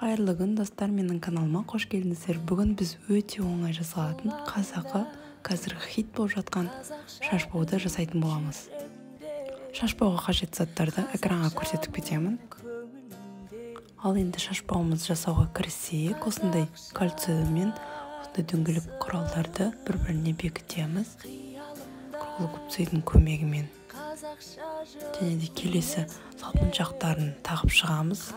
Кайырлы күн достар, менің каналыма қош келдіңіздер. Бүгін біз өте оңай жасалатын қазақы қазіргі хит болып жатқан шашбауды жасайтын боламыз. Шашбауға қажет заттарды экранға көрсетіп кетемін. Ал енді шашбауымыз жасауға кірісейік. Осындай кальциймен осындай дөңгелек құралдарды бір-біріне бекітеміз. Круглогубцийдің көмегімен. Және де келесі салпыншақтарын тағып шығамыз.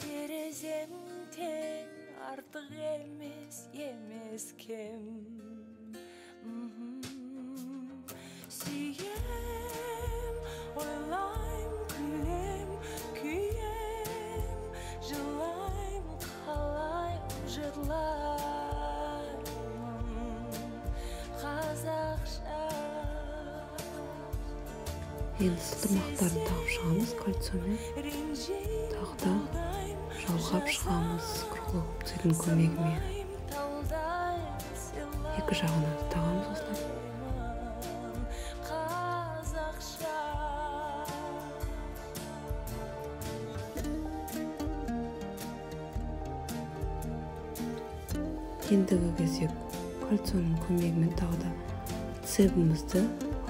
Терезем тең артық емес кем. Сүйем, ойлайм, күлем, күйем, жылайм, қалайм, жырлайм. Қазақша. Енді сылтырмақтарын тағып шығамыз кальциймен. Тағы да жалғап шығамыз круглогубцийдің көмегімен. Екі жағына тағамыз осылай. Ендігі кезде кальцийдің көмегімен тағы да цебімізді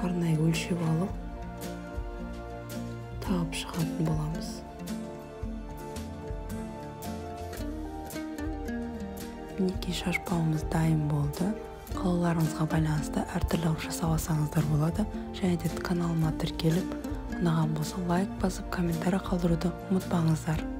арнайы өлшеп алып тағып шығатын боламыз. Мінекей шашбауымыз дайын болды. Қалауларыңызға байланысты әртүрлі жасап алсаңыздар болады. Және де каналыма тіркеліп, ұнаған болса лайк басып, комментарий қалдыруды ұмытпаңыздар.